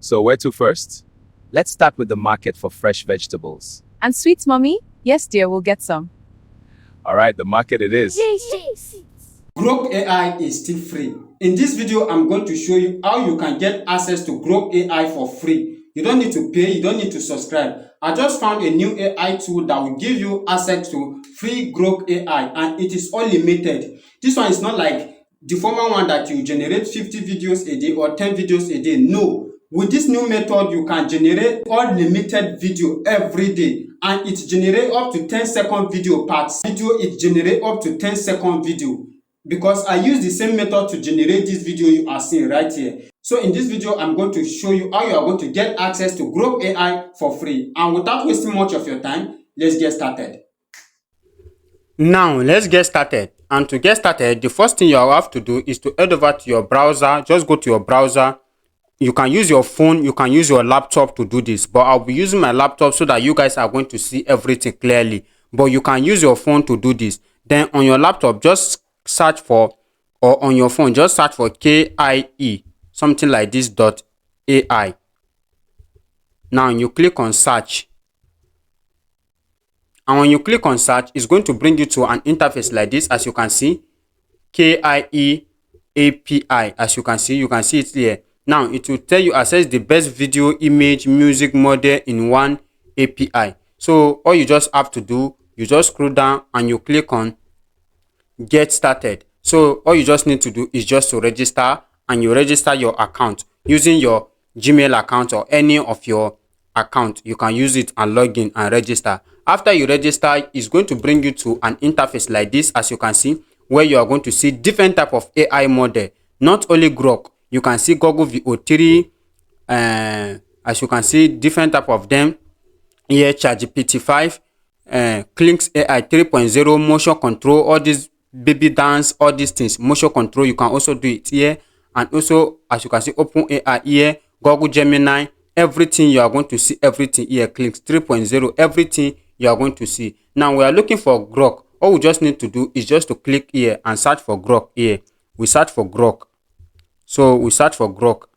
So where to first? Let's start with the market for fresh vegetables. And sweets, mommy? Yes, dear, we'll get some. All right, the market it is. Grok AI is still free. In this video, I'm going to show you how you can get access to Grok AI for free. You don't need to pay, you don't need to subscribe. I just found a new AI tool that will give you access to free Grok AI, and it is unlimited. This one is not like the former one that you generate 50 videos a day or 10 videos a day. No. With this new method, you can generate unlimited video every day, and it generates up to 10-second video parts. It generates up to 10-second video, because I use the same method to generate this video you are seeing right here. So in this video, I'm going to show you how you are going to get access to Grok AI for free. And without wasting much of your time, let's get started. Now let's get started. And to get started, the first thing you have to do is to head over to your browser. Just go to your browser. You can use your phone, you can use your laptop to do this, but I'll be using my laptop so that you guys are going to see everything clearly. But you can use your phone to do this. Then on your laptop, just search for, or on your phone, just search for KIE, something like this, .ai. Now you click on search. And when you click on search, it's going to bring you to an interface like this. As you can see, KIE API. As you can see it here. Now it will tell you access the best video, image, music model in one API. So all you just have to do, you just scroll down and you click on get started. So all you just need to do is just to register, and you register your account using your Gmail account or any of your account. You can use it and log in and register. After you register, it's going to bring you to an interface like this, as you can see, where you are going to see different type of AI model. Not only Grok, you can see Google VO3, as you can see, different type of them here, ChatGPT 5, Clinks AI 3.0, motion control, all these baby dance, all these things, motion control, you can also do it here. And also, as you can see, Open AI here, Google Gemini, everything you are going to see, everything here, Clinks 3.0, everything you are going to see. Now we are looking for Grok. All we just need to do is just to click here and search for Grok here. We search for Grok. So we search for Grok,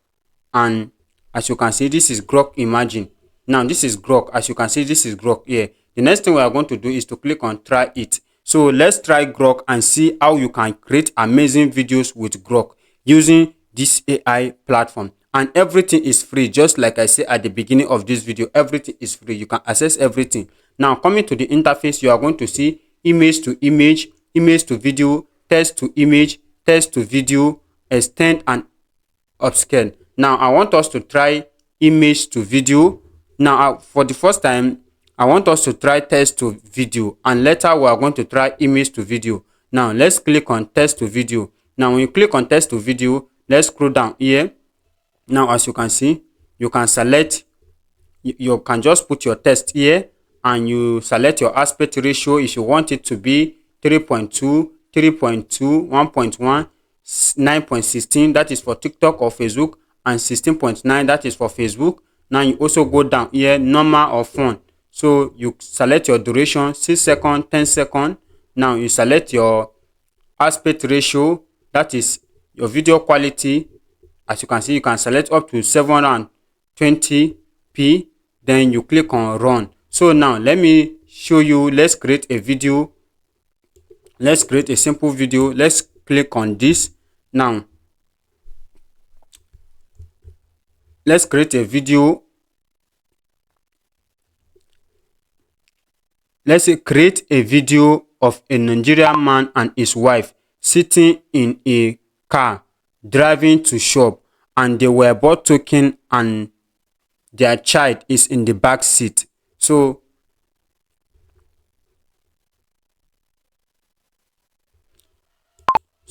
and as you can see, this is Grok Imagine. Now this is Grok. As you can see, this is Grok here. The next thing we are going to do is to click on try it. So let's try Grok and see how you can create amazing videos with Grok using this AI platform. And everything is free, just like I said at the beginning of this video. Everything is free. You can access everything. Now coming to the interface, you are going to see image to image, image to video, text to image, text to video, extend and upscale. Now I want us to try image to video. Now for the first time, I want us to try text to video, and later we are going to try image to video. Now let's click on text to video. Now when you click on text to video, let's scroll down here. Now as you can see, you can select, you can just put your text here, and you select your aspect ratio if you want it to be 3.2, 3.2, 1.1, 9.16, that is for TikTok or Facebook, and 16.9, that is for Facebook. Now you also go down here, normal or fun. So you select your duration, 6 seconds, 10 seconds. Now you select your aspect ratio, that is your video quality. As you can see, you can select up to 720p. Then you click on run. So now let me show you. Let's create a video. Let's create a simple video. Let's click on this. Now let's create a video. Let's create a video of a Nigerian man and his wife sitting in a car driving to shop, and they were both talking, and their child is in the back seat. So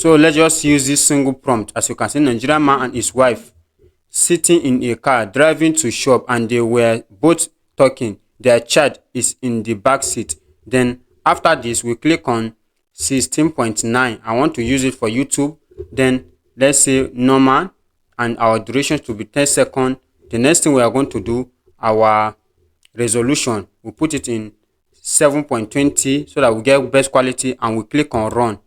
let's just use this single prompt. As you can see, Nigerian man and his wife sitting in a car driving to shop, and they were both talking. Their child is in the back seat. Then after this, we click on 16.9. I want to use it for YouTube. Then let's say normal, and our duration to be 10 seconds. The next thing we are going to do, our resolution, we put it in 7.20 so that we get best quality, and we click on run.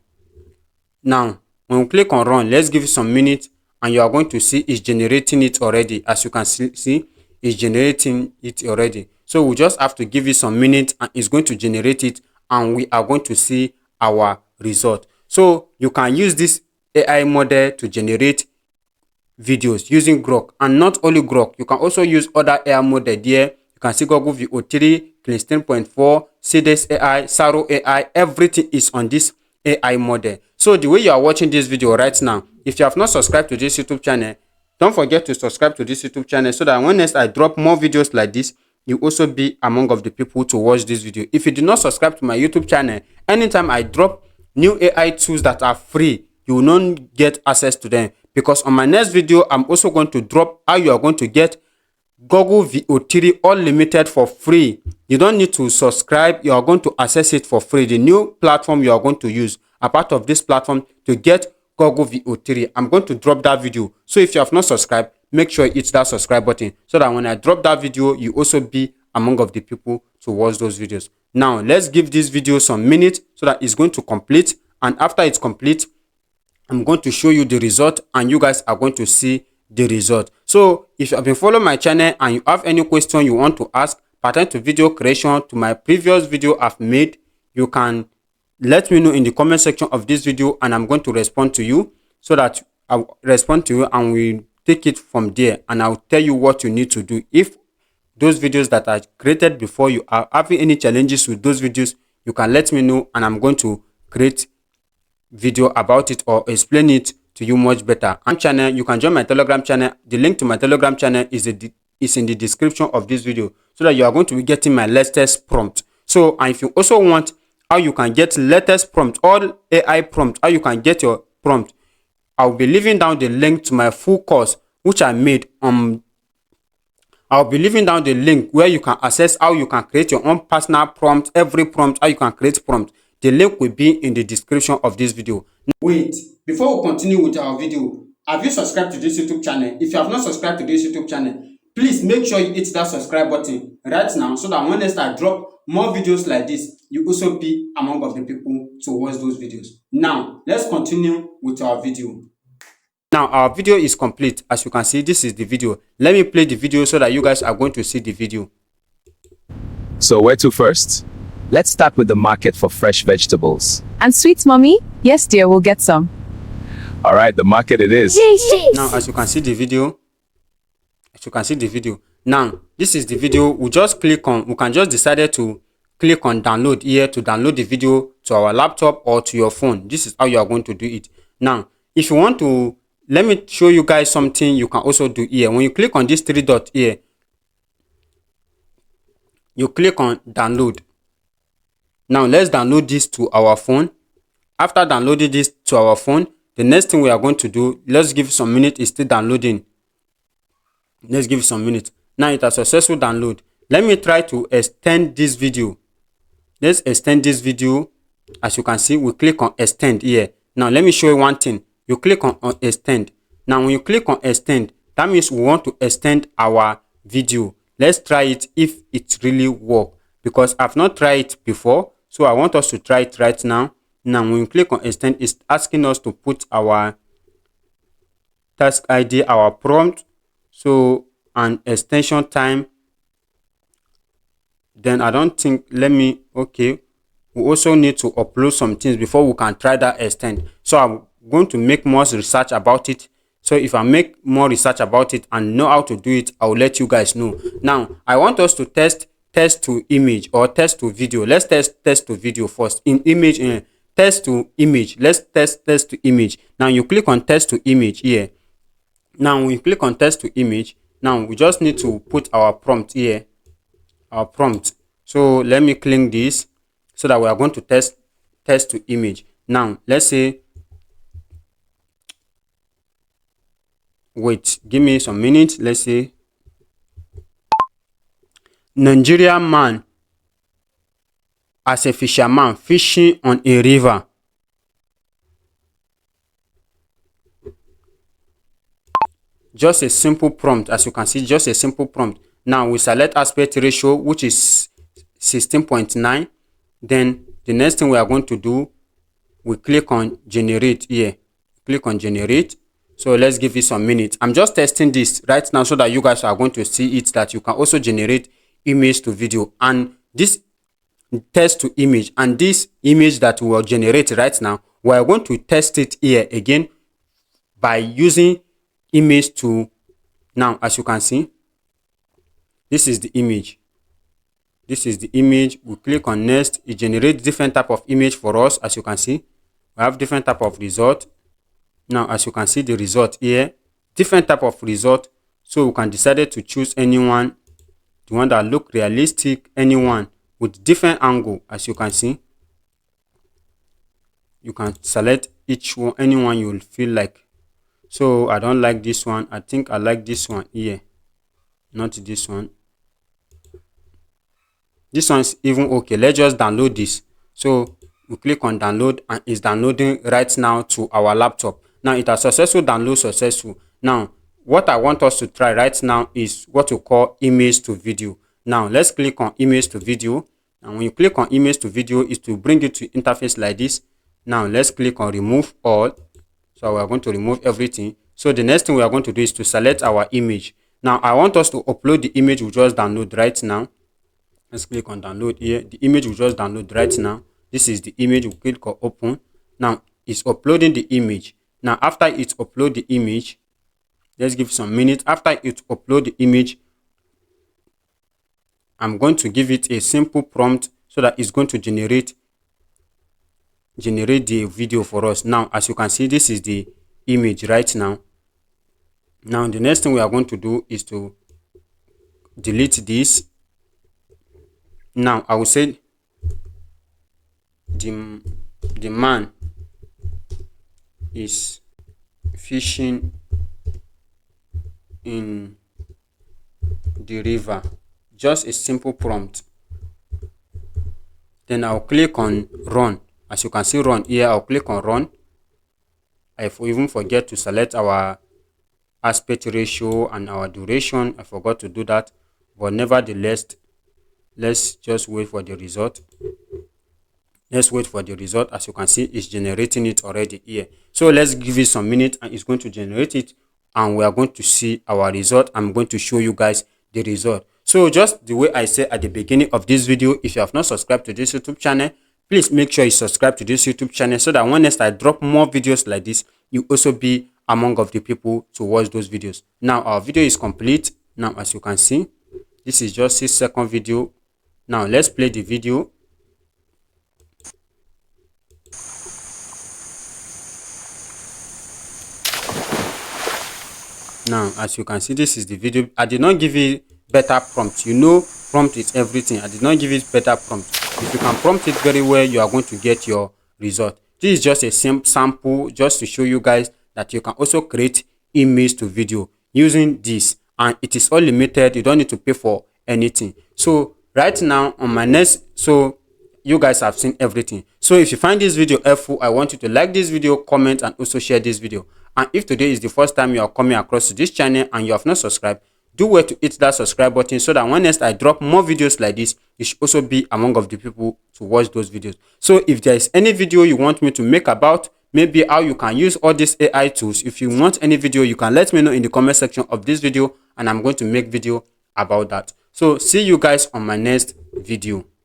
Now when we click on run, let's give it some minutes, and you are going to see it's generating it already. As you can see it's generating it already. So we just have to give it some minutes and it's going to generate it, and we are going to see our result. So you can use this AI model to generate videos using Grok, and not only Grok, you can also use other AI model there. You can see Google VO3, Clean 10.4, CDS AI, Saro AI. Everything is on this AI model. So the way you are watching this video right now, if you have not subscribed to this YouTube channel, don't forget to subscribe to this YouTube channel so that when next I drop more videos like this, you also be among of the people to watch this video. If you do not subscribe to my YouTube channel, anytime I drop new AI tools that are free, you will not get access to them, because on my next video I'm also going to drop how you are going to get Google VO3 Unlimited for free. You don't need to subscribe, you are going to access it for free. The new platform you are going to use a part of this platform to get Google VO3, I'm going to drop that video. So if you have not subscribed, make sure you hit that subscribe button so that when I drop that video, you also be among of the people to watch those videos. Now let's give this video some minutes so that it's going to complete, and after it's complete, I'm going to show you the result and you guys are going to see the result. So if you have been following my channel and you have any question you want to ask pertaining to video creation, to my previous video I've made, you can let me know in the comment section of this video, and I'm going to respond to you, so that I'll respond to you and we take it from there, and I'll tell you what you need to do. If those videos that I created before, you are having any challenges with those videos, you can let me know and I'm going to create video about it or explain it to you much better. And channel, you can join my Telegram channel. The link to my Telegram channel is in the description of this video, so that you are going to be getting my latest prompt. So, and if you also want how you can get latest prompt, all AI prompt, how you can get your prompt, I'll be leaving down the link to my full course which I made. I'll be leaving down the link where you can access how you can create your own personal prompt, every prompt, how you can create prompt. The link will be in the description of this video. Wait, before we continue with our video, have you subscribed to this YouTube channel? If you have not subscribed to this YouTube channel, please make sure you hit that subscribe button right now, so that when next I drop more videos like this, you also be among of the people to watch those videos. Now, let's continue with our video. Now our video is complete. As you can see, this is the video. Let me play the video so that you guys are going to see the video. So where to first? Let's start with the market for fresh vegetables. And sweets, mommy? Yes, dear, we'll get some. All right, the market it is. Now, as you can see the video, now this is the video. We just click on, we can just decide to click on download here to download the video to our laptop or to your phone. This is how you are going to do it. Now, if you want to, let me show you guys something you can also do here. When you click on this three dot here, you click on download. Now let's download this to our phone. After downloading this to our phone, the next thing we are going to do, let's give some minutes, it's still downloading. Let's give some minutes. Now it has successful download. Let me try to extend this video. Let's extend this video. As you can see, we click on extend here. Now let me show you one thing. You click on extend. Now when you click on extend, that means we want to extend our video. Let's try it if it really works, because I've not tried it before. So I want us to try it right now. Now when you click on extend, it's asking us to put our task ID, our prompt, so an extension time. Then I don't think, let me, okay, we also need to upload some things before we can try that extend. So I'm going to make more research about it. So if I make more research about it and know how to do it, I'll let you guys know. Now I want us to test to image or test to video. Let's test to video first. In image, test to image. Let's test to image. Now you click on test to image here. Now we click on test to image. Now we just need to put our prompt here, our prompt. So let me click this so that we are going to test to image. Now let's say, wait, give me some minutes. Let's say Nigerian man as a fisherman fishing on a river. Just a simple prompt. As you can see, just a simple prompt. Now we select aspect ratio, which is 16.9. Then the next thing we are going to do, we click on generate here. Click on generate. So let's give it some minutes. I'm just testing this right now so that you guys are going to see it, that you can also generate image to video, and this text to image, and this image that we will generate right now, we are going to test it here again by using image to. Now, as you can see, this is the image. This is the image. We click on next. It generates different type of image for us. As you can see, we have different type of result. Now, as you can see, the result here, different type of result. So we can decide to choose anyone, the one that look realistic, anyone with different angle. As you can see, you can select each one, anyone you will feel like. So I don't like this one. I think I like this one here, not this one. This one's even okay. Let's just download this. So we click on download, and it's downloading right now to our laptop. Now it has successful download, successful. Now what I want us to try right now is what we call image to video. Now let's click on image to video, and when you click on image to video, it will bring you to interface like this. Now let's click on remove all. So we are going to remove everything. So the next thing we are going to do is to select our image. Now I want us to upload the image we just download right now. Let's click on download here. The image we just download right now. This is the image. We click on open. Now it's uploading the image. Now after it upload the image, let's give some minutes. After it upload the image, I'm going to give it a simple prompt so that it's going to generate the video for us. Now as you can see, this is the image right now. Now the next thing we are going to do is to delete this. Now I will say the man is fishing in the river. Just a simple prompt. Then I'll click on run. As you can see, run here. I'll click on run. I even forget to select our aspect ratio and our duration. I forgot to do that, but nevertheless, let's just wait for the result. Let's wait for the result. As you can see, it's generating it already here. So let's give it some minutes, and it's going to generate it, and we are going to see our result. I'm going to show you guys the result. So just the way I said at the beginning of this video, if you have not subscribed to this YouTube channel, please make sure you subscribe to this YouTube channel so that when next I drop more videos like this, you also be among of the people to watch those videos. Now our video is complete. Now as you can see, this is just 6-second video. Now let's play the video. Now as you can see, this is the video. I did not give it better prompt. You know, prompt is everything. I did not give it better prompt. If you can prompt it very well, you are going to get your result. This is just a sample just to show you guys that you can also create image to video using this, and it is all limited. You don't need to pay for anything. So right now on my next, so you guys have seen everything. So if you find this video helpful, I want you to like this video, comment, and also share this video. And if today is the first time you are coming across to this channel and you have not subscribed, do well to hit that subscribe button so that when next I drop more videos like this, you should also be among of the people to watch those videos. So if there is any video you want me to make about maybe how you can use all these AI tools, if you want any video, you can let me know in the comment section of this video, and I'm going to make video about that. So see you guys on my next video.